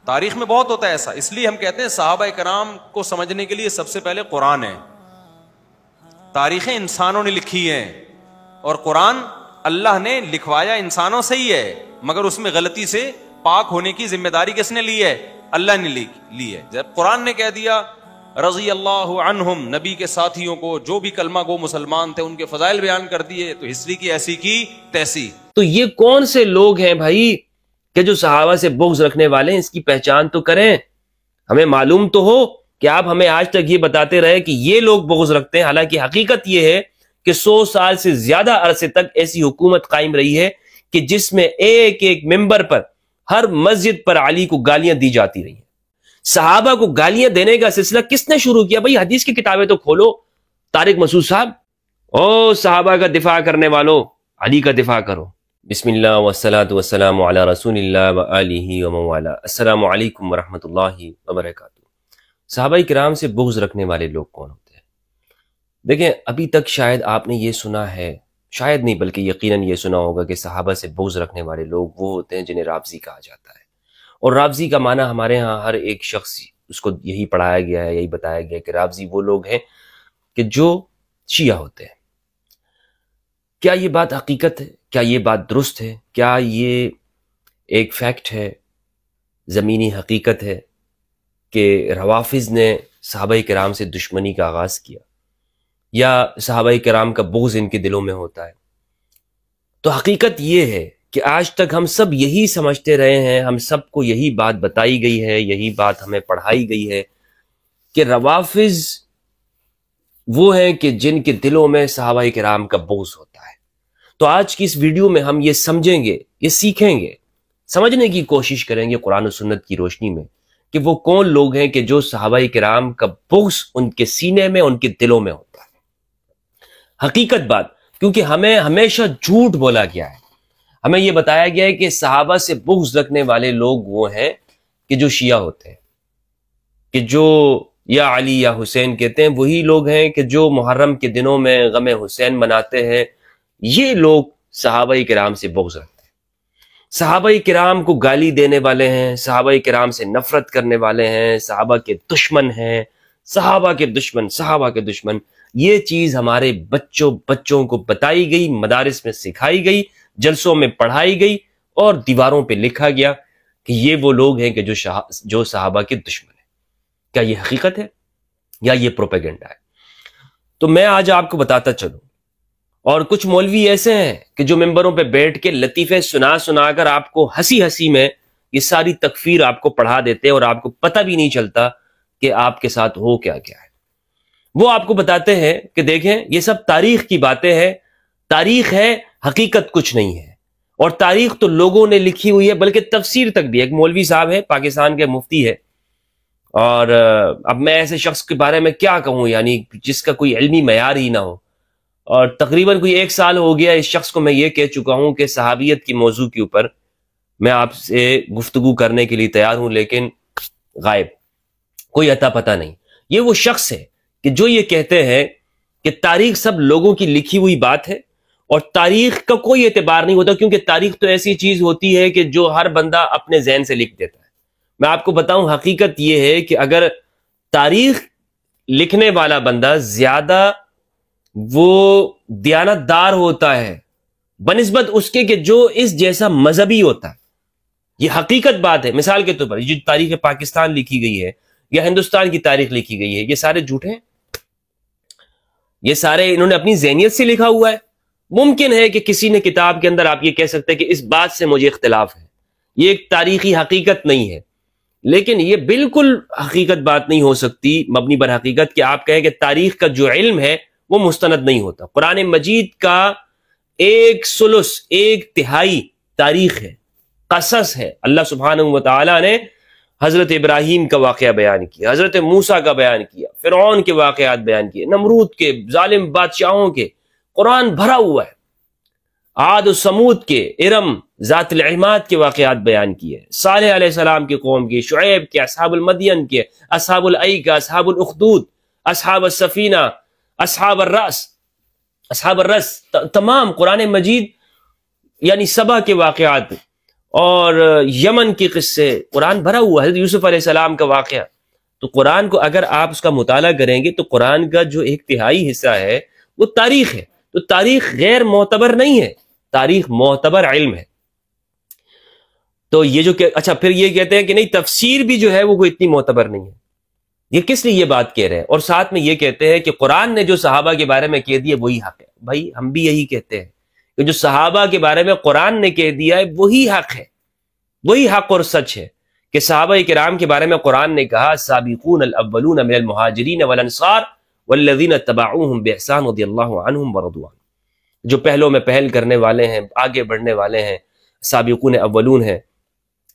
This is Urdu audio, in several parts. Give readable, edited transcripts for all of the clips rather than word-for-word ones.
تاریخ میں بہت ہوتا ہے ایسا. اس لیے ہم کہتے ہیں صحابہ کرام کو سمجھنے کے لیے سب سے پہلے قرآن ہے. تاریخیں انسانوں نے لکھی ہیں اور قرآن اللہ نے لکھوایا انسانوں سے ہی ہے, مگر اس میں غلطی سے پاک ہونے کی ذمہ داری کس نے لی ہے؟ اللہ نے لی ہے. جب قرآن نے کہہ دیا رضی اللہ عنہم, نبی کے ساتھیوں کو جو بھی کلمہ گو مسلمان تھے ان کے فضائل بیان کر دیے, تو ہسٹری کی ایسی کی تیسی. تو یہ کون سے لوگ ہیں بھائی کہ جو صحابہ سے بغض رکھنے والے ہیں؟ اس کی پہچان تو کریں, ہمیں معلوم تو ہو کہ آپ ہمیں آج تک یہ بتاتے رہے کہ یہ لوگ بغض رکھتے ہیں, حالانکہ حقیقت یہ ہے کہ 100 سال سے زیادہ عرصے تک ایسی حکومت قائم رہی ہے کہ جس میں ایک ایک ممبر پر, ہر مسجد پر علی کو گالیاں دی جاتی رہی ہیں. صحابہ کو گالیاں دینے کا سلسلہ کس نے شروع کیا؟ بھائی حدیث کی کتابیں تو کھولو. طارق مسعود صاحب, او صحابہ کا دفاع کرنے والو, علی کا دفاع کرو. بسم اللہ والصلاة والسلام علی رسول اللہ وآلہ ومن والہ. السلام علیکم ورحمۃ اللہ وبرکاتہ. صحابہ کرام سے بغض رکھنے والے لوگ کون ہوتے ہیں؟ دیکھیں, ابھی تک شاید آپ نے یہ سنا ہے, شاید نہیں بلکہ یقیناً یہ سنا ہوگا کہ صحابہ سے بغض رکھنے والے لوگ وہ ہوتے ہیں جنہیں رافضی کہا جاتا ہے. اور رافضی کا معنی ہمارے ہاں ہر ایک شخص اس کو یہی پڑھایا گیا ہے, یہی بتایا گیا کہ رافضی وہ لوگ ہیں کہ جو شیعہ ہوتے ہیں. کیا یہ بات حقیقت ہے؟ کیا یہ بات درست ہے؟ کیا یہ ایک فیکٹ ہے, زمینی حقیقت ہے کہ روافض نے صحابہ کرام سے دشمنی کا آغاز کیا, یا صحابہ کرام کا بغض ان کے دلوں میں ہوتا ہے؟ تو حقیقت یہ ہے کہ آج تک ہم سب یہی سمجھتے رہے ہیں, ہم سب کو یہی بات بتائی گئی ہے, یہی بات ہمیں پڑھائی گئی ہے کہ روافض وہ ہیں کہ جن کے دلوں میں صحابہ کرام کا بغض ہوتا ہے. تو آج کی اس ویڈیو میں ہم یہ سمجھیں گے, یہ سیکھیں گے, سمجھنے کی کوشش کریں گے قرآن و سنت کی روشنی میں کہ وہ کون لوگ ہیں کہ جو صحابہ کرام کا بغض ان کے سینے میں, ان کے دلوں میں ہوتا ہے. حقیقت بات, کیونکہ ہمیں ہمیشہ جھوٹ بولا گیا ہے, ہمیں یہ بتایا گیا ہے کہ صحابہ سے بغض رکھنے والے لوگ وہ ہیں کہ جو شیعہ ہوتے ہیں, کہ جو یا علی یا حسین کہتے ہیں, وہی لوگ ہیں کہ جو محرم کے دنوں میں غم حسین مناتے ہیں. یہ لوگ صحابہ کرام سے بغض رکھتے ہیں, صحابہ کرام کو گالی دینے والے ہیں, صحابہ کرام سے نفرت کرنے والے ہیں, صحابہ کے دشمن ہیں, صحابہ کے دشمن, صحابہ کے دشمن. یہ چیز ہمارے بچوں کو بتائی گئی, مدارس میں سکھائی گئی, جلسوں میں پڑھائی گئی, اور دیواروں پہ لکھا گیا کہ یہ وہ لوگ ہیں کہ جو صحابہ کے دشمن ہیں. کیا یہ حقیقت ہے یا یہ پروپیگنڈا ہے؟ تو میں آج آپ کو بتاتا چلوں. اور کچھ مولوی ایسے ہیں کہ جو ممبروں پہ بیٹھ کے لطیفے سنا کر آپ کو ہنسی میں یہ ساری تکفیر آپ کو پڑھا دیتے ہیں, اور آپ کو پتہ بھی نہیں چلتا کہ آپ کے ساتھ ہو کیا ہے. وہ آپ کو بتاتے ہیں کہ دیکھیں یہ سب تاریخ کی باتیں ہیں, تاریخ ہے, حقیقت کچھ نہیں ہے. اور تاریخ تو لوگوں نے لکھی ہوئی ہے, بلکہ تفسیر تک بھی. ایک مولوی صاحب ہے, پاکستان کے مفتی ہے, اور اب میں ایسے شخص کے بارے میں کیا کہوں, یعنی جس کا کوئی علمی معیار ہی نہ ہو. اور تقریباً کوئی 1 سال ہو گیا اس شخص کو میں یہ کہہ چکا ہوں کہ صحابیت کی موضوع کے اوپر میں آپ سے گفتگو کرنے کے لیے تیار ہوں, لیکن غائب, کوئی عطا پتہ نہیں. یہ وہ شخص ہے کہ جو یہ کہتے ہیں کہ تاریخ سب لوگوں کی لکھی ہوئی بات ہے, اور تاریخ کا کوئی اعتبار نہیں ہوتا, کیونکہ تاریخ تو ایسی چیز ہوتی ہے کہ جو ہر بندہ اپنے ذہن سے لکھ دیتا ہے. میں آپ کو بتاؤں, حقیقت یہ ہے کہ اگر تاریخ لکھنے والا بندہ زیادہ وہ دیانت دار ہوتا ہے بنسبت اس کے کہ جو اس جیسا مذہبی ہوتا ہے, یہ حقیقت بات ہے. مثال کے طور پر جو تاریخ پاکستان لکھی گئی ہے یا ہندوستان کی تاریخ لکھی گئی ہے, یہ سارے جھوٹے ہیں, یہ سارے انہوں نے اپنی ذہنیت سے لکھا ہوا ہے. ممکن ہے کہ کسی نے کتاب کے اندر آپ یہ کہہ سکتے ہیں کہ اس بات سے مجھے اختلاف ہے, یہ ایک تاریخی حقیقت نہیں ہے, لیکن یہ بالکل حقیقت بات نہیں ہو سکتی مبنی بر حقیقت کہ آپ کہیں کہ تاریخ کا جو علم ہے وہ مستند نہیں ہوتا. قرآن مجید کا 1/3 تاریخ ہے, قصص ہے. اللہ سبحانہ و تعالیٰ نے حضرت ابراہیم کا واقعہ بیان کیا, حضرت موسیٰ کا بیان کیا, فرعون کے واقعات بیان کیے, نمرود کے, ظالم بادشاہوں کے. قرآن بھرا ہوا ہے. عاد و سمود کے, ارم ذات العماد کے واقعات بیان کیے, صالح علیہ السلام کی قوم کی, شعیب کے, اصحاب المدین کے, اصحاب الایکہ, اصحاب الاخدود, اصحاب السفینہ, اصحاب الرس, تمام قرآن مجید یعنی سبا کے واقعات, اور یمن کے قصے، قرآن بھرا ہوا ہے، حضرت یوسف علیہ السلام کا واقعہ. تو قرآن کو اگر آپ اس کا مطالعہ کریں گے تو قرآن کا جو ایک تہائی حصہ ہے وہ تاریخ ہے. تو تاریخ غیر معتبر نہیں ہے، تاریخ معتبر علم ہے. تو یہ جو کہ اچھا پھر یہ کہتے ہیں کہ نہیں تفسیر بھی جو ہے وہ کوئی اتنی معتبر نہیں ہے. یہ کس لیے یہ بات کہہ رہے ہیں؟ اور ساتھ میں یہ کہتے ہیں کہ قرآن نے جو صحابہ کے بارے میں کہہ دیا وہی حق ہے. بھائی ہم بھی یہی کہتے ہیں کہ جو صحابہ کے بارے میں قرآن نے کہہ دیا ہے وہی حق ہے، وہی حق اور سچ ہے. کہ صحابہ کرام کے بارے میں قرآن نے کہا السابقون الاولون من المہاجرین والانصار والذین اتبعوہم باحسان رضی اللہ عنہم ورضوا عنہ. جو پہلوں میں پہل کرنے والے ہیں، آگے بڑھنے والے ہیں، سابقون اولون ہیں،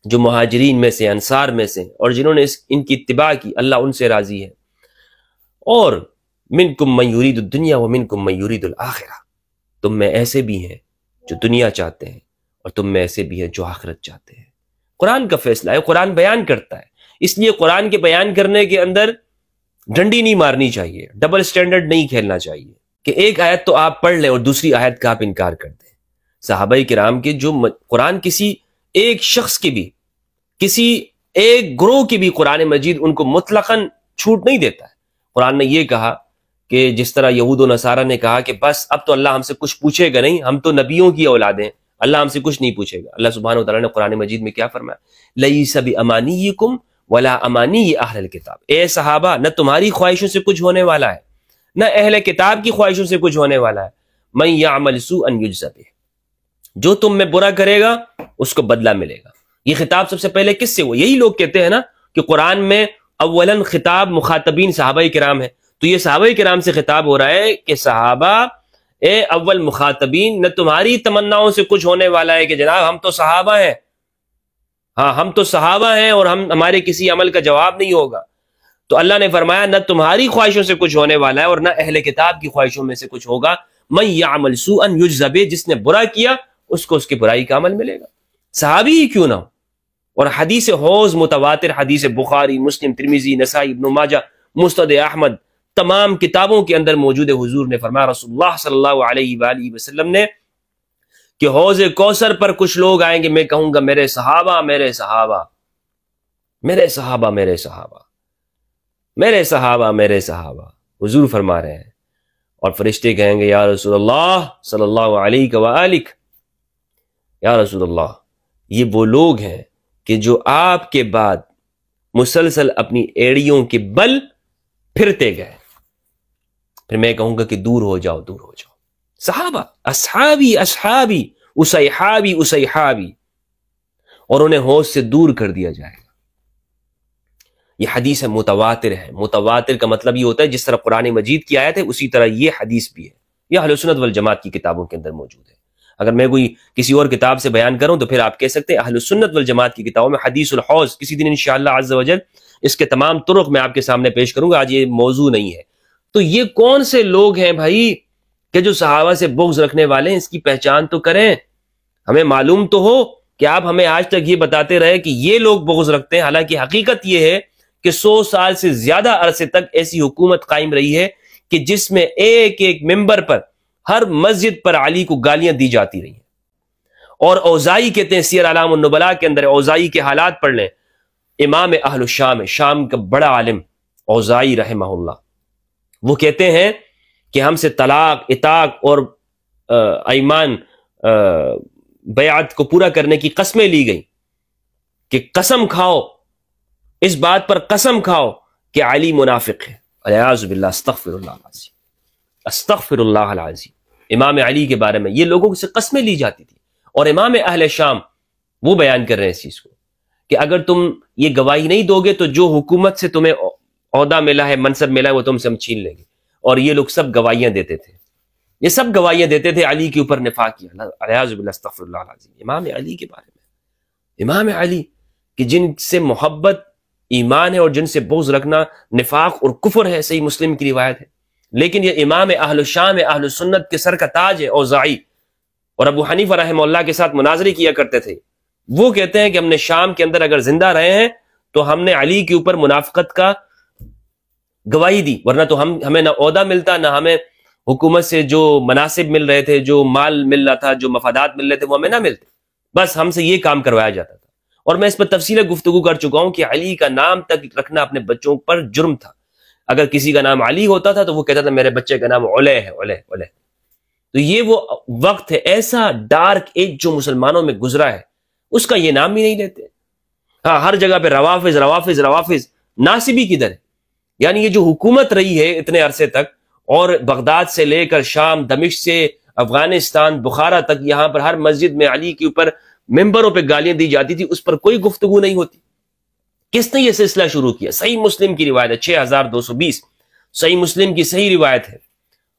جو مہاجرین میں سے، انصار میں سے، اور جنہوں نے ان کی اتباع کی، اللہ ان سے راضی ہے. اور منکم من یرید الدنیا ومنکم من یرید الآخرہ، تم میں ایسے بھی ہیں جو دنیا چاہتے ہیں اور تم میں ایسے بھی ہیں جو آخرت چاہتے ہیں. قرآن کا فیصلہ ہے، قرآن بیان کرتا ہے. اس لیے قرآن کے بیان کرنے کے اندر ڈنڈی نہیں مارنی چاہیے، ڈبل سٹینڈرڈ نہیں کھیلنا چاہیے کہ ایک آیت تو آپ پڑھ لیں اور دوسری آیت کا آپ انکار کر دیں. صحابہ کرام کے جو قرآن کسی ایک شخص کی بھی، کسی ایک گروہ کی بھی قرآن مجید ان کو مطلقاً چھوٹ نہیں دیتا ہے. قرآن نے یہ کہا کہ جس طرح یہود و نصارہ نے کہا کہ بس اب تو اللہ ہم سے کچھ پوچھے گا نہیں، ہم تو نبیوں کی اولادیں، اللہ ہم سے کچھ نہیں پوچھے گا. اللہ سبحانہ وتعالیٰ نے قرآن مجید میں کیا فرمایا؟ لیس بامانیکم ولا امانی اہل الکتاب. اے صحابہ، نہ تمہاری خواہشوں سے کچھ ہونے والا ہے، نہ اہل کتاب کی خواہشوں سے کچھ ہونے والا ہے. من یعمل سوءا یجز بہ، جو تم میں برا کرے گا اس کو بدلہ ملے گا. یہ خطاب سب سے پہلے کس سے ہوا؟ یہی لوگ کہتے ہیں نا کہ قرآن میں اولاً خطاب مخاطبین صحابہ کرام ہے. تو یہ صحابہ کرام سے خطاب ہو رہا ہے کہ صحابہ اے اول مخاطبین، نہ تمہاری تمناؤں سے کچھ ہونے والا ہے کہ جناب ہم تو صحابہ ہیں، ہاں ہم تو صحابہ ہیں اور ہمارے کسی عمل کا جواب نہیں ہوگا. تو اللہ نے فرمایا نہ تمہاری خواہشوں سے کچھ ہونے والا ہے اور نہ اہل کتاب کی خواہشوں میں سے کچھ ہوگا. من یعمل سوءا یجز بہ، جس نے برا کیا اس کو اس کی برائی کا عمل ملے گا. صحابی ہی کیوں نہ ہو. اور حدیث حوض متواتر، حدیث بخاری، مسلم، ترمذی، نسائی، ابن ماجہ، مسند احمد، تمام کتابوں کے اندر موجود ہے. حضور نے فرمایا، رسول اللہ صلی اللہ علیہ وآلہ وسلم نے، کہ حوض کوثر پر کچھ لوگ آئیں گے، میں کہوں گا میرے صحابہ میرے صحابہ میرے صحابہ میرے صحابہ میرے صحابہ میرے صحابہ. حضور فرما رہے ہیں اور فرشتے کہیں گے یا رسول اللہ صلی اللہ علیہ وآلہ، یا رسول اللہ یہ وہ لوگ ہیں کہ جو آپ کے بعد مسلسل اپنی ایڑیوں کے بل پھرتے گئے. پھر میں کہوں گا کہ دور ہو جاؤ دور ہو جاؤ. صحابہ، اصحابی اصحابی اسیحابی اسیحابی، اور انہیں حوض سے دور کر دیا جائے گا. یہ حدیث ہے، متواتر ہے. متواتر کا مطلب یہ ہوتا ہے جس طرح قرآن مجید کی آیت ہے اسی طرح یہ حدیث بھی ہے. یہ اہل سنت والجماعت کی کتابوں کے اندر موجود ہے. اگر میں کوئی کسی اور کتاب سے بیان کروں تو پھر آپ کہہ سکتے ہیں اہل سنت والجماعت کی کتابوں میں حدیث الحوض. کسی دن انشاءاللہ عز وجل اس کے تمام طرق میں آپ کے سامنے پیش کروں گا، آج یہ موضوع نہیں ہے. تو یہ کون سے لوگ ہیں بھائی کہ جو صحابہ سے بغض رکھنے والے ہیں؟ اس کی پہچان تو کریں. ہمیں معلوم تو ہو کہ آپ ہمیں آج تک یہ بتاتے رہے کہ یہ لوگ بغض رکھتے ہیں، حالانکہ حقیقت یہ ہے کہ 100 سال سے زیادہ عرصے تک ایسی حکومت قائم رہی ہے کہ جس میں ایک ایک ممبر پر، ہر مسجد پر علی کو گالیاں دی جاتی رہی ہیں. اور اوزائی کہتے ہیں، سیر اعلام النبلاء کے اندر اوزائی کے حالات پڑھ لیں. امام اہل الشام، شام کا بڑا عالم اوزائی رحمہ اللہ، وہ کہتے ہیں کہ ہم سے طلاق، اطاق اور ایمان بیعت کو پورا کرنے کی قسمیں لی گئی کہ قسم کھاؤ، اس بات پر قسم کھاؤ کہ علی منافق ہے. الیاذ باللہ، استغفر اللہ العظیم، استغفر اللہ العظیم. امام علی کے بارے میں یہ لوگوں سے قسمیں لی جاتی تھی. اور امام اہل شام وہ بیان کر رہے ہیں اس چیز کو کہ اگر تم یہ گواہی نہیں دو گے تو جو حکومت سے تمہیں عہدہ ملا ہے، منصب ملا ہے، وہ تم سے ہم چھین لیں گے. اور یہ لوگ سب گواہیاں دیتے تھے، یہ سب گواہیاں دیتے تھے علی کے اوپر نفاق کیا. الیاذ باللہ، استغفر اللہ العظیم. امام علی کے بارے میں، امام علی کہ جن سے محبت ایمان ہے اور جن سے بغض رکھنا نفاق اور کفر ہے، صحیح مسلم کی روایت ہے. لیکن یہ امام اہل الشام، اہل سنت کے سر کا تاج ہے. اوزاعی اور ابو حنیفہ رحمہ اللہ کے ساتھ مناظرے کیا کرتے تھے. وہ کہتے ہیں کہ ہم نے شام کے اندر اگر زندہ رہے ہیں تو ہم نے علی کے اوپر منافقت کا گواہی دی، ورنہ تو ہمیں نہ عہدہ ملتا، نہ ہمیں حکومت سے جو مناصب مل رہے تھے، جو مال مل رہا تھا، جو مفادات مل رہے تھے، وہ ہمیں نہ ملتے. بس ہم سے یہ کام کروایا جاتا تھا. اور میں اس پر تفصیل گفتگو کر چکا ہوں کہ علی کا نام تک رکھنا اپنے بچوں پر جرم تھا. اگر کسی کا نام علی ہوتا تھا تو وہ کہتا تھا میرے بچے کا نام علیہ ہے، علیہ علیہ. تو یہ وہ وقت ہے، ایسا ڈارک ایج جو مسلمانوں میں گزرا ہے، اس کا یہ نام بھی نہیں لیتے. ہاں، ہر جگہ پہ روافظ روافظ روافظ. ناصبی کدھر ہے؟ یعنی یہ جو حکومت رہی ہے اتنے عرصے تک، اور بغداد سے لے کر شام، دمشق سے افغانستان، بخارا تک، یہاں پر ہر مسجد میں علی کے اوپر ممبروں پہ گالیاں دی جاتی تھی، اس پر کوئی گفتگو نہیں ہوتی. کس نے یہ سلسلہ شروع کیا؟ صحیح مسلم کی روایت ہے 6220، صحیح مسلم کی صحیح روایت ہے،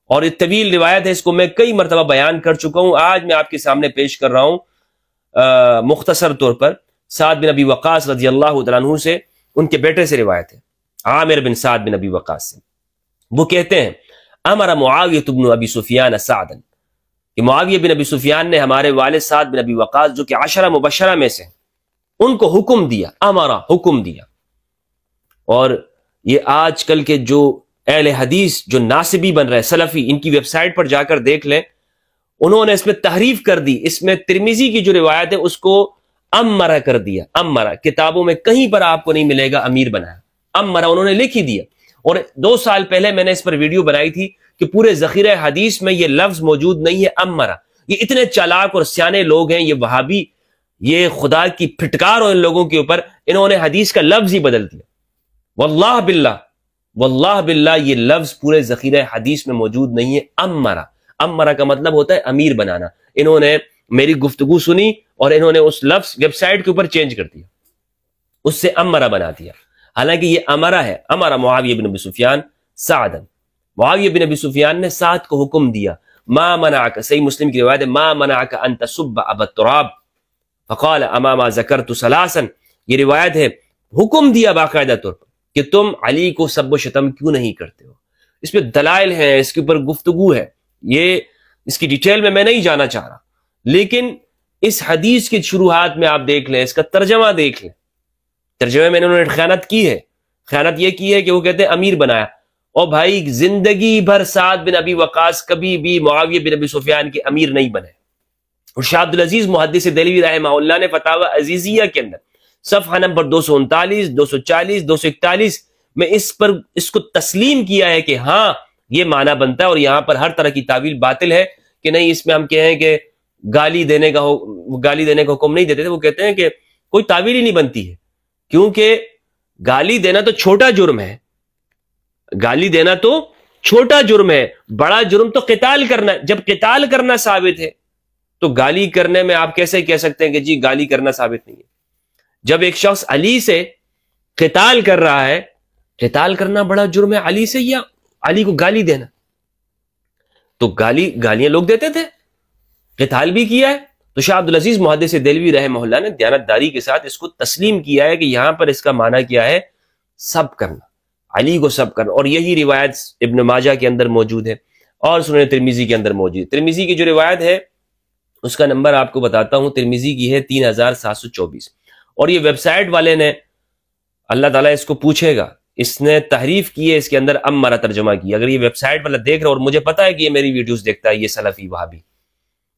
اور یہ طویل روایت ہے. اس کو میں کئی مرتبہ بیان کر چکا ہوں. آج میں آپ کے سامنے پیش کر رہا ہوں مختصر طور پر. سعد بن ابی وقاص رضی اللہ تعالیٰ عنہ سے، ان کے بیٹے سے روایت ہے، عامر بن سعد بن ابی وقاص سے. وہ کہتے ہیں امر معاویہ بن ابی سفیان سعدا، کہ معاویہ بن ابی سفیان نے ہمارے والد سعد بن ابی وقاص جو کہ 10 مبشرہ میں سے، ان کو حکم دیا، امرا حکم دیا. اور یہ آج کل کے جو اہل حدیث جو ناصبی بن رہے سلفی، ان کی ویب سائٹ پر جا کر دیکھ لیں، انہوں نے اس میں تحریف کر دی. اس میں ترمذی کی جو روایت ہے اس کو امرا کر دیا. امرا کتابوں میں کہیں پر آپ کو نہیں ملے گا امیر بنایا، امرا انہوں نے لکھ ہی دیا. اور 2 سال پہلے میں نے اس پر ویڈیو بنائی تھی کہ پورے ذخیرہ حدیث میں یہ لفظ موجود نہیں ہے امرا. یہ اتنے چالاک اور سیانے لوگ ہیں، یہ وہابی، یہ خدا کی پھٹکار ہو ان لوگوں کے اوپر، انہوں نے حدیث کا لفظ ہی بدل دیا. واللہ باللہ، واللہ باللہ یہ لفظ پورے ذخیرہ حدیث میں موجود نہیں ہے. امرا، امرا کا مطلب ہوتا ہے امیر بنانا. انہوں نے میری گفتگو سنی اور انہوں نے اس لفظ ویب سائٹ کے اوپر چینج کر دیا، اس سے امرا بنا دیا. حالانکہ یہ امرا ہے. امرا معاویہ بن ابی سفیان سعدا، معاویہ بن ابی سفیان نے سعد کو حکم دیا. ما منعک، صحیح مسلم کی روایت ہے، ما منعک ان تسب ابا التراب فقال اما ما ذکرت ثلاثا. یہ روایت ہے، حکم دیا باقاعدہ طور پر کہ تم علی کو سب و شتم کیوں نہیں کرتے ہو. اس پہ دلائل ہیں، اس کے اوپر گفتگو ہے، یہ اس کی ڈیٹیل میں نہیں جانا چاہ رہا. لیکن اس حدیث کی شروحات میں آپ دیکھ لیں، اس کا ترجمہ دیکھ لیں. ترجمے میں انہوں نے خیانت کی ہے. خیانت یہ کی ہے کہ وہ کہتے ہیں امیر بنایا. اور بھائی زندگی بھر سعد بن ابی وقاص کبھی بھی معاویہ بن ابی سفیان کے امیر نہیں بنے. اور شاہ عبد العزیز محدث دہلوی رحمہ اللہ نے فتاوی عزیزیہ کے اندر صفحہ نمبر 239، 240، 241 میں اس کو تسلیم کیا ہے کہ ہاں یہ معنی بنتا ہے. اور یہاں پر ہر طرح کی تعویل باطل ہے کہ نہیں، اس میں ہم کہیں کہ گالی دینے کا حکم نہیں دیتے تھے. وہ کہتے ہیں کہ کوئی تعویل ہی نہیں بنتی ہے، کیونکہ گالی دینا تو چھوٹا جرم ہے. گالی دینا تو چھوٹا جرم ہے، بڑا جرم تو قتال کرنا. جب قتال کرنا ثابت ہے تو گالی کرنے میں آپ کیسے کہہ سکتے ہیں کہ جی گالی کرنا ثابت نہیں ہے؟ جب ایک شخص علی سے قتال کر رہا ہے، قتال کرنا بڑا جرم ہے علی سے، یا علی کو گالی دینا؟ تو گالیاں لوگ دیتے تھے، قتال بھی کیا ہے. تو شاہ عبد العزیز محدث دہلوی رحمہ اللہ نے دیانتداری کے ساتھ اس کو تسلیم کیا ہے کہ یہاں پر اس کا معنی کیا ہے؟ سب کرنا، علی کو سب کرنا. اور یہی روایت ابن ماجہ کے اندر موجود ہے اور سنن ترمذی کے اندر موجود ہے. ترمذی کی جو روایت ہے اس کا نمبر آپ کو بتاتا ہوں، ترمذی کی ہے 3724. اور یہ ویب سائٹ والے نے، اللہ تعالیٰ اس کو پوچھے گا، اس نے تحریف کی ہے، اس کے اندر امرا ترجمہ کیا. اگر یہ ویب سائٹ والا دیکھ رہا، اور مجھے پتا ہے کہ یہ میری ویڈیوز دیکھتا ہے، یہ سلفی وہابی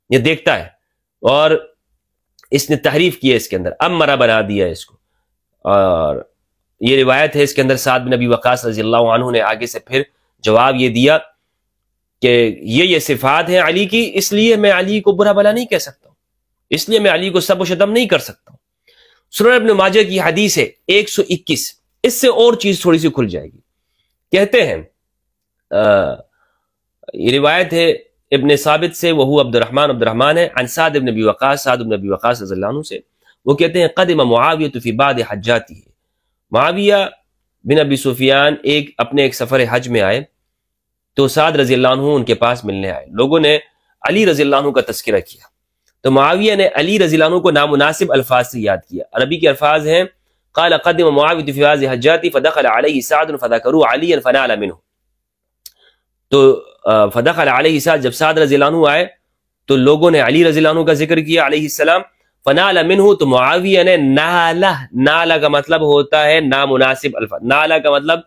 یہ دیکھتا ہے، اور اس نے تحریف کی ہے، اس کے اندر امرا بنا دیا ہے اس کو. اور یہ روایت ہے، اس کے اندر سعد بن ابی وقاص رضی اللہ عنہ نے آگے سے پھر جواب یہ دیا کہ یہ صفات ہیں علی کی، اس لیے میں علی کو برا بلا نہیں کہہ سکتا ہوں، اس لیے میں علی کو سب و شتم نہیں کر سکتا ہوں. سنن ابن ماجہ کی حدیث ہے 121. اس سے اور چیز تھوڑی سی کھل جائے گی. کہتے ہیں یہ روایت ہے ابن ثابت سے، وہ عبد الرحمن ہے، عن سعد بن ابی وقاص، سعد بن ابی وقاص رضی اللہ عنہ سے. وہ کہتے ہیں قدم معاویہ فی بعض حجاتی، معاویہ بن ابی سفیان اپنے ایک سفر حج میں آئے تو سعد رضی اللہ عنہ ان کے پاس ملنے آئے. لوگوں نے علی رضی اللہ عنہ کا تذکرہ کیا تو معاویہ نے علی رضی اللہ عنہ کو نامناسب الفاظ سے یاد کیا. عربی کے الفاظ ہیں قال قدم معاویہ فی بعض حجاتی فدخل علیہ سعد فذکروا علیا فنال منہ. تو فدخل علیہ سعد، جب سعد رضی اللہ عنہ آئے تو لوگوں نے علی رضی اللہ عنہ کا ذکر کیا علیہ السلام. فنال منہ، تو معاویہ نے نالا کا مطلب ہوتا ہے نامناسب الفاظ. نالا کا مطلب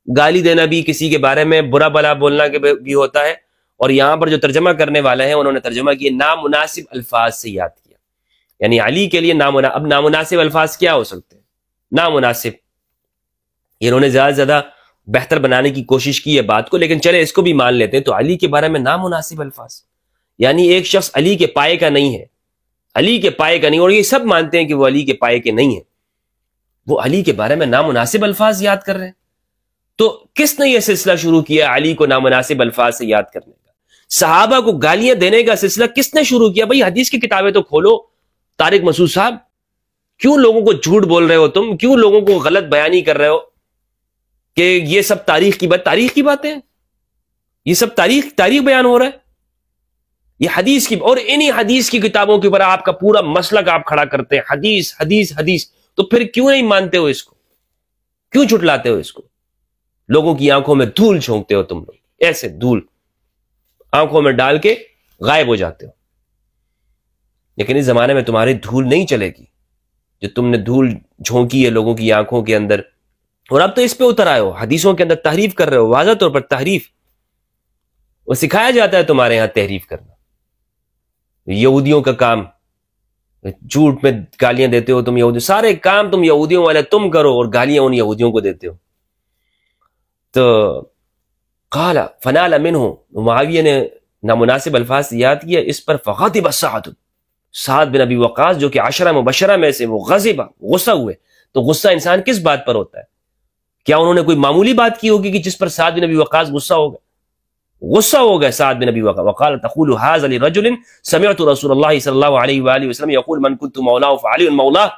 گالی دینا بھی، کسی کے بارے میں برا بلا بولنا بھی ہوتا ہے. اور یہاں پر جو ترجمہ کرنے والے ہیں انہوں نے ترجمہ کیا نامناسب الفاظ سے یاد کیا. یعنی علی کے لیے اب نامناسب الفاظ کیا ہو سکتے ہیں؟ نامناسب، انہوں نے زیادہ سے زیادہ بہتر بنانے کی کوشش کی ہے بات کو، لیکن چلے اس کو بھی مان لیتے ہیں۔ تو علی کے بارے میں نامناسب الفاظ، یعنی ایک شخص علی کے پائے کا نہیں ہے، علی کے پائے کا نہیں، اور یہ سب مانتے ہیں کہ وہ علی کے پائے کے نہیں ہیں، وہ علی کے بارے میں نامناسب الفاظ یاد کر رہے ہیں۔ تو کس نے یہ سلسلہ شروع کیا علی کو نامناسب الفاظ سے یاد کرنے کا؟ صحابہ کو گالیاں دینے کا سلسلہ کس نے شروع کیا؟ بھائی حدیث کی کتابیں تو کھولو طارق مسعود صاحب، کیوں لوگوں کو جھوٹ بول رہے ہو تم؟ کیوں لوگوں کو غلط بیانی کر رہے ہو کہ یہ سب تاریخ کی باتیں ہیں، یہ سب تاریخ بیان ہو رہا ہے، یہ حدیث کی، اور انہی حدیث کی کتابوں کے اوپر آپ کا پورا مسلک آپ کھڑا کرتے ہیں، حدیث حدیث حدیث۔ تو پھر کیوں نہیں مانتے ہو اس کو؟ کیوں جھٹلاتے ہو اس کو؟ لوگوں کی آنکھوں میں دھول جھونکتے ہو تم لوگ، ایسے دھول آنکھوں میں ڈال کے غائب ہو جاتے ہو۔ لیکن اس زمانے میں تمہاری دھول نہیں چلے گی، جو تم نے دھول جھونکی ہے لوگوں کی آنکھوں کے اندر، اور اب تو اس پہ اتر آئے ہو، حدیثوں کے اندر تحریف کر رہے ہو، واضح طور پر تحریف، وہ سکھایا جاتا ہے تمہارے یہاں تحریف کرنا، یہودیوں کا کام، جھوٹ میں گالیاں دیتے ہو تم یہودی، سارے کام تم یہودیوں والے تم کرو اور گالیاں ان یہودیوں کو دیتے ہو۔ تو قال فنال منہ، معاویہ نے نامناسب الفاظ یاد کیا، اس پر فغضب سعد بن ابی وقاص جو کہ 10 مبشرہ میں سے، وہ غضب، غصہ ہوئے۔ تو غصہ انسان کس بات پر ہوتا ہے؟ کیا انہوں نے کوئی معمولی بات کی ہوگی کہ جس پر سعد بن ابی وقاص غصہ ہو گئے سعد بن ابی وقاص؟ وقال تقول هذا لرجل سمعت رسول اللہ صلی اللہ علیہ وآلہ وسلم یقول من كنت مولاه فعلی مولاه۔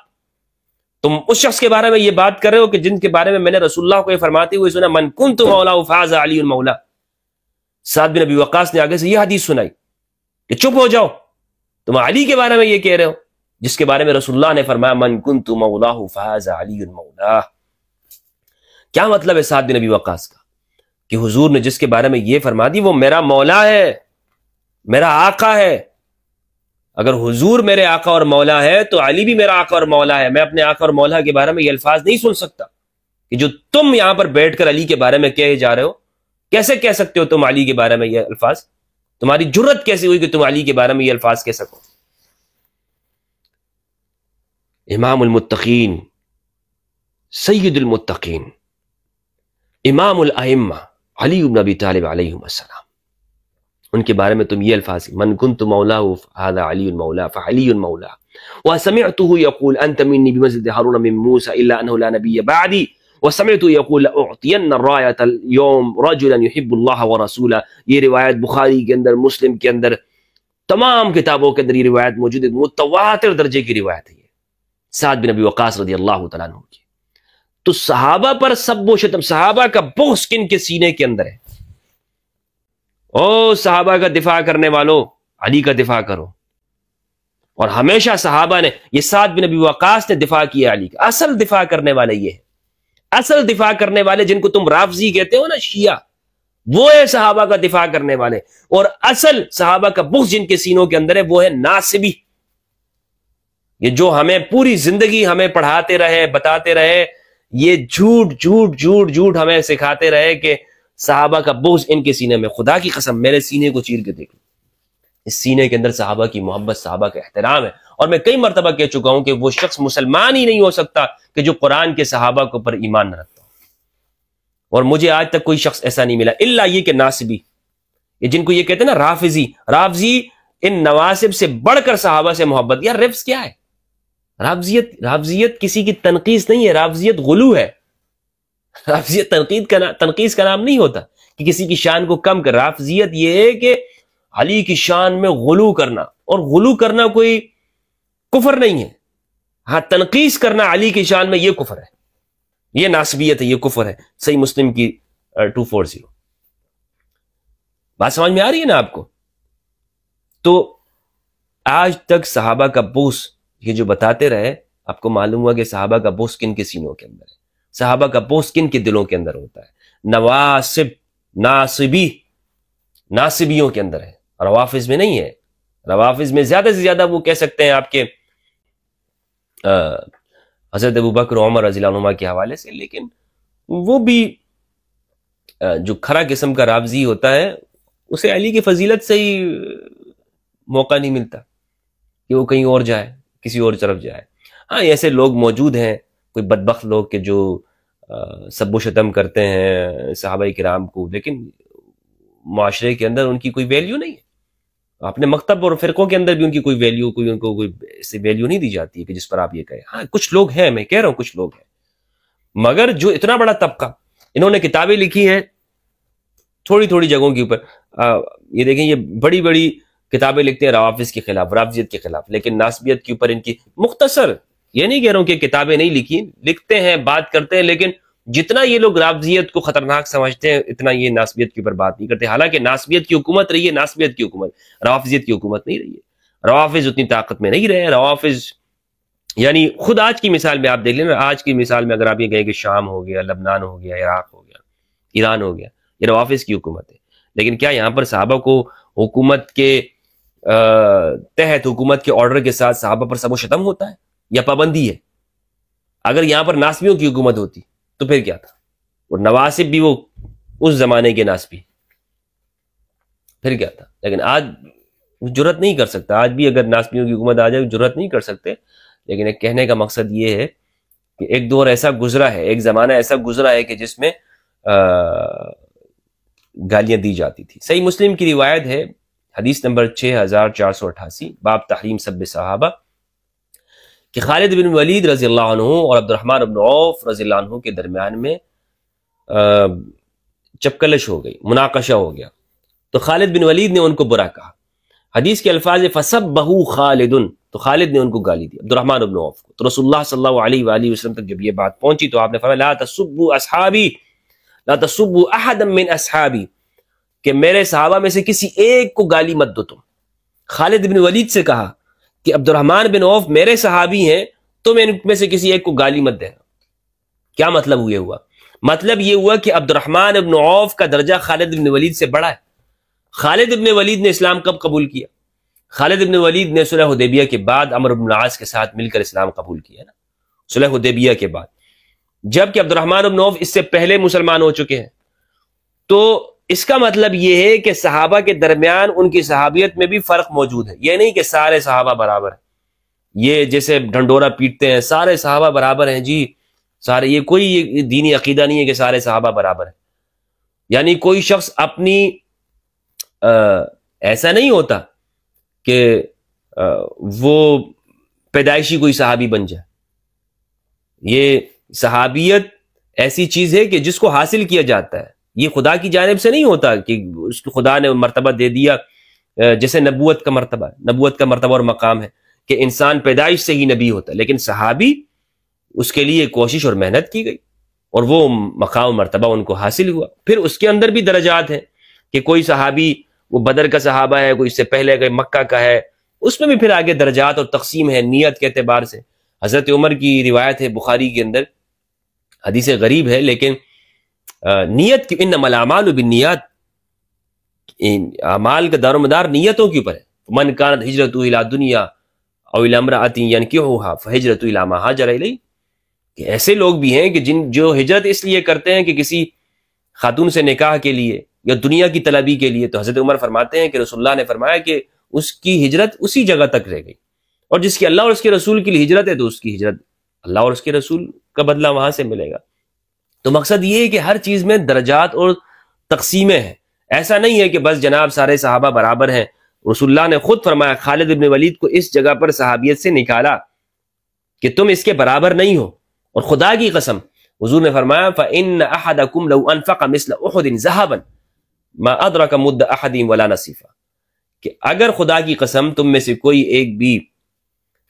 تم اس شخص کے بارے میں یہ بات کر رہے ہو کہ جن کے بارے میں نے رسول اللہ کو یہ فرماتے ہوئے سنا، من كنت مولاه فهذا علی مولا۔ سعد بن ابی وقاص نے آگے سے یہ حدیث سنائی کہ چپ ہو جاؤ، تم علی کے بارے میں یہ کہہ رہے ہو جس کے بارے میں رسول اللہ نے فرمایا من كنت مولاه فهذا علی مولا۔ کیا مطلب ہے سعد بن ابی وقاص کا؟ کہ حضور نے جس کے بارے میں یہ فرما دی وہ میرا مولا ہے، میرا آقا ہے۔ اگر حضور میرے آقا اور مولا ہے تو علی بھی میرا آقا اور مولا ہے۔ میں اپنے آقا اور مولا کے بارے میں یہ الفاظ نہیں سن سکتا کہ جو تم یہاں پر بیٹھ کر علی کے بارے میں کہے جا رہے ہو۔ کیسے کہہ سکتے ہو تم علی کے بارے میں یہ الفاظ؟ تمہاری جرت کیسے ہوئی کہ تم علی کے بارے میں یہ الفاظ کہہ سکو؟ امام المتقین، سید المتقین، امام الائمہ علی بن ابی طالب علیہ السلام، ان کے بارے میں تم یہ الفاظ من كنت مولاه هذا علی المولا فعلی المولا وسمعته يقول انت مني بمنزلة هارون من موسى الا انه لا نبي بعدي وسمعته يقول لاعطين الراية اليوم رجلا يحب الله ورسوله۔ یہ روایت بخاری کے اندر، مسلم کے اندر، تمام کتابوں کے اندر یہ روایت موجود ہے، متواتر درجے کی روایت ہے یہ سعد بن ابی وقاص رضی اللہ تعالیٰ عنہ کی۔ تو صحابہ پر سب و شتم، صحابہ کا بغض کن کے سینے کے اندر ہے؟ او صحابہ کا دفاع کرنے والوں، علی کا دفاع کرو۔ اور ہمیشہ صحابہ نے، یہ سعد بن ابی وقاص نے دفاع کیا علی کا۔ اصل دفاع کرنے والے یہ ہے، اصل دفاع کرنے والے جن کو تم رافضی کہتے ہو نا، شیعہ، وہ ہے صحابہ کا دفاع کرنے والے۔ اور اصل صحابہ کا بغض جن کے سینوں کے اندر ہے وہ ہے ناصبی، یہ جو ہمیں پوری زندگی ہمیں پڑھاتے رہے، بتاتے رہے، یہ جھوٹ جھوٹ جھوٹ جھوٹ ہمیں سکھاتے رہے کہ صحابہ کا بغض ان کے سینے میں۔ خدا کی قسم میرے سینے کو چیر کے دیکھ لو، اس سینے کے اندر صحابہ کی محبت، صحابہ کا احترام ہے۔ اور میں کئی مرتبہ کہہ چکا ہوں کہ وہ شخص مسلمان ہی نہیں ہو سکتا کہ جو قرآن کے صحابہ کے اوپر ایمان نہ رکھتا ہو، اور مجھے آج تک کوئی شخص ایسا نہیں ملا الا یہ کہ ناصبی، یہ جن کو یہ کہتے ہیں نا رافضی ان نواسب سے بڑھ کر صحابہ سے محبت۔ یار رفض کیا ہے؟ رافضیت کسی کی تنقیص نہیں ہے، رافضیت غلو ہے۔ رافضیت تنقیص کا نام نہیں ہوتا کہ کسی کی شان کو کم کر۔ رافضیت یہ ہے کہ علی کی شان میں غلو کرنا، اور غلو کرنا کوئی کفر نہیں ہے، ہاں تنقیص کرنا علی کی شان میں یہ کفر ہے، یہ ناسبیت ہے، یہ کفر ہے۔ صحیح مسلم کی 240۔ بات سمجھ میں آ رہی ہے نا آپ کو؟ تو آج تک صحابہ کا بغض یہ جو بتاتے رہے، آپ کو معلوم ہوا کہ صحابہ کا بغض کن کے سینوں کے اندر ہے، صحابہ کا بغض کن کے دلوں کے اندر ہوتا ہے؟ ناصبیوں کے اندر ہے، روافظ میں نہیں ہے۔ روافظ میں زیادہ سے زیادہ وہ کہہ سکتے ہیں آپ کے حضرت ابوبکر عمر رضی اللہ عنہما کے حوالے سے، لیکن وہ بھی جو کھرا قسم کا رافضی ہوتا ہے اسے علی کی فضیلت سے ہی موقع نہیں ملتا کہ وہ کہیں اور جائے، کسی اور طرف جائے. ہاں ایسے لوگ موجود ہیں، کوئی بدبخت لوگ کہ جو سب و شتم کرتے ہیں صحابہ کرام کو، لیکن معاشرے کے اندر ان کی کوئی ویلیو نہیں ہے. اپنے مکتب اور فرقوں کے اندر بھی ان کی کوئی ویلیو، ان کو کوئی ایسی ویلیو نہیں دی جاتی کہ جس پر آپ یہ کہیں. ہاں کچھ لوگ ہیں، میں کہہ رہا ہوں کچھ لوگ ہیں، مگر جو اتنا بڑا طبقہ، انہوں نے کتابیں لکھی ہیں تھوڑی تھوڑی جگہوں کے اوپر. یہ دیکھیں یہ بڑی بڑی کتابیں لکھتے ہیں روافظ کے خلاف، رافضیت کے خلاف، لیکن ناسبیت کے اوپر ان کی مختصر، یہ نہیں کہہ رہا ہوں کہ کتابیں نہیں لکھی، لکھتے ہیں، بات کرتے ہیں، لیکن جتنا یہ لوگ رافضیت کو خطرناک سمجھتے ہیں اتنا یہ ناسبیت کے اوپر بات نہیں کرتے. حالانکہ ناسبیت کی حکومت رہی ہے، ناسبیت کی حکومت، روافضیت کی حکومت نہیں رہی ہے. روافظ اتنی طاقت میں نہیں رہے. روافظ یعنی خود آج کی مثال میں آپ دیکھ لیں نا، آج کی مثال میں اگر آپ یہ کہیں کہ شام ہو گیا، لبنان ہو گیا، عراق ہو گیا، ایران ہو گیا، یہ روافظ کی حکومت ہے. لیکن کیا یہاں پر صحابہ کو حکومت کے تحت، حکومت کے آرڈر کے ساتھ صحابہ پر سب و شتم ہوتا ہے یا پابندی ہے؟ اگر یہاں پر ناسبیوں کی حکومت ہوتی تو پھر کیا تھا؟ اور نواسب بھی وہ اس زمانے کے ناسبی، پھر کیا تھا؟ لیکن آج جرت نہیں کر سکتا. آج بھی اگر ناسبیوں کی حکومت آ جائے جرت نہیں کر سکتے. لیکن ایک کہنے کا مقصد یہ ہے کہ ایک دور ایسا گزرا ہے، ایک زمانہ ایسا گزرا ہے کہ جس میں گالیاں دی جاتی تھی. صحیح مسلم کی روایت ہے، حدیث نمبر 6488، باب تحریم سب صحابہ، کہ خالد بن ولید رضی اللہ عنہ اور عبد الرحمن بن عوف رضی اللہ عنہ کے درمیان میں چپکلش ہو گئی، مناقشہ ہو گیا. تو خالد بن ولید نے ان کو برا کہا. حدیث کے الفاظ فَسَبَّهُ خالد، تو خالد نے ان کو گالی دی عبد الرحمن بن عوف کو. تو رسول اللہ صلی اللہ علیہ وآلہ وسلم تک جب یہ بات پہنچی تو آپ نے فرمایا لا تسبوا اصحابی، لا تسبوا احدا من اصحابی، کہ میرے صحابہ میں سے کسی ایک کو گالی مت دو. تم خالد بن ولید سے کہا کہ عبد الرحمن بن عوف میرے صحابی ہیں، تم ان میں سے کسی ایک کو گالی مت دینا. کیا مطلب یہ ہوا؟ مطلب یہ ہوا کہ عبد الرحمن بن عوف کا درجہ خالد بن ولید سے بڑا ہے. خالد بن ولید نے اسلام کب قبول کیا؟ خالد بن ولید نے صلح حدیبیہ کے بعد عمرو بن العاص کے ساتھ مل کر اسلام قبول کیا نا، صلح حدیبیہ کے بعد. جبکہ عبد الرحمن بن عوف اس سے پہلے مسلمان ہو چکے ہیں. تو اس کا مطلب یہ ہے کہ صحابہ کے درمیان ان کی صحابیت میں بھی فرق موجود ہے. یہ نہیں کہ سارے صحابہ برابر ہیں، یہ جیسے ڈھنڈورا پیٹتے ہیں سارے صحابہ برابر ہیں جی سارے، یہ کوئی دینی عقیدہ نہیں ہے کہ سارے صحابہ برابر ہیں. یعنی کوئی شخص اپنی ایسا نہیں ہوتا کہ وہ پیدائشی کوئی صحابی بن جائے. یہ صحابیت ایسی چیز ہے کہ جس کو حاصل کیا جاتا ہے، یہ خدا کی جانب سے نہیں ہوتا کہ اس کو خدا نے مرتبہ دے دیا. جیسے نبوت کا مرتبہ، نبوت کا مرتبہ اور مقام ہے کہ انسان پیدائش سے ہی نبی ہوتا ہے، لیکن صحابی اس کے لیے کوشش اور محنت کی گئی اور وہ مقام و مرتبہ ان کو حاصل ہوا. پھر اس کے اندر بھی درجات ہیں کہ کوئی صحابی وہ بدر کا صحابہ ہے، کوئی اس سے پہلے کوئی مکہ کا ہے، اس میں بھی پھر آگے درجات اور تقسیم ہے نیت کے اعتبار سے. حضرت عمر کی روایت ہے بخاری کے اندر، حدیث غریب ہے لیکن نیت کی انما الاعمال بالنیات، اعمال کا دار و مدار نیتوں کے اوپر ہے. من کانت ہجرتہ الی دنیا او الی امرأۃ ینکحها فہجرتہ الی ما ہاجر الیہ، کہ ایسے لوگ بھی ہیں کہ جو ہجرت اس لیے کرتے ہیں کہ کسی خاتون سے نکاح کے لیے یا دنیا کی طلبی کے لیے. تو حضرت عمر فرماتے ہیں کہ رسول اللہ نے فرمایا کہ اس کی ہجرت اسی جگہ تک رہ گئی، اور جس کی اللہ اور اس کے رسول کے لیے ہجرت ہے تو اس کی ہجرت اللہ اور اس کے رسول کا بدلہ وہاں سے ملے گا. تو مقصد یہ ہے کہ ہر چیز میں درجات اور تقسیمیں ہیں. ایسا نہیں ہے کہ بس جناب سارے صحابہ برابر ہیں. رسول اللہ نے خود فرمایا خالد بن ولید کو اس جگہ پر صحابیت سے نکالا کہ تم اس کے برابر نہیں ہو. اور خدا کی قسم حضور نے فرمایا فَإِنَّ أَحَدَكُمْ لَوْ أَنفَقَ مِثْلَ أُحُدٍ ذَهَبًا مَا أَدْرَكَ مُدَّ أَحَدِهِمْ وَلَا نَصِيفًا، کہ اگر خدا کی قسم تم میں سے کوئی ایک بھی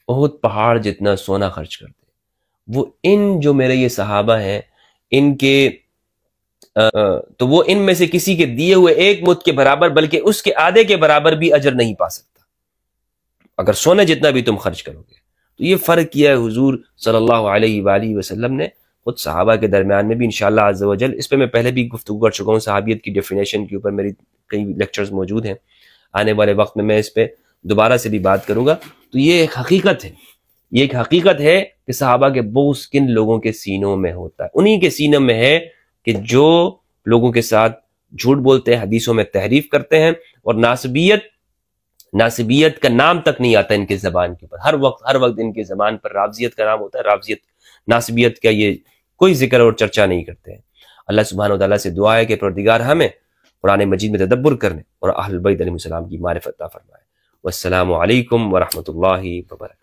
احد پہاڑ جتنا سونا خرچ کر دے، وہ ان جو میرے یہ صحابہ ہیں ان کے تو وہ ان میں سے کسی کے دیے ہوئے ایک مد کے برابر بلکہ اس کے آدھے کے برابر بھی اجر نہیں پا سکتا اگر سونے جتنا بھی تم خرچ کرو گے. تو یہ فرق کیا ہے حضور صلی اللہ علیہ وآلہ وسلم نے خود صحابہ کے درمیان میں بھی. انشاءاللہ عز و جل اس پہ میں پہلے بھی گفتگو کر چکا ہوں، صحابیت کی ڈیفینیشن کے اوپر میری کئی لیکچرز موجود ہیں. آنے والے وقت میں اس پہ دوبارہ سے بھی بات کروں گا. تو یہ ایک حقیقت ہے، یہ ایک حقیقت ہے کہ صحابہ کے بغض کن لوگوں کے سینوں میں ہوتا ہے. انہی کے سینوں میں ہے کہ جو لوگوں کے ساتھ جھوٹ بولتے ہیں، حدیثوں میں تحریف کرتے ہیں اور ناسبیت ناصبیت کا نام تک نہیں آتا ان کے زبان کے اوپر، ہر وقت ان کے زبان پر رافضیت کا نام ہوتا ہے، رافضیت ناصبیت کا یہ کوئی ذکر اور چرچا نہیں کرتے ہیں۔ اللہ سبحانہ و تعالیٰ سے دعا ہے کہ پروردگار ہمیں قرآن مجید میں تدبر کرنے اور اہل بیت علیہ السلام کی معرفت عطا فرمائے۔ والسلام علیکم ورحمۃ اللہ وبرکاتہ۔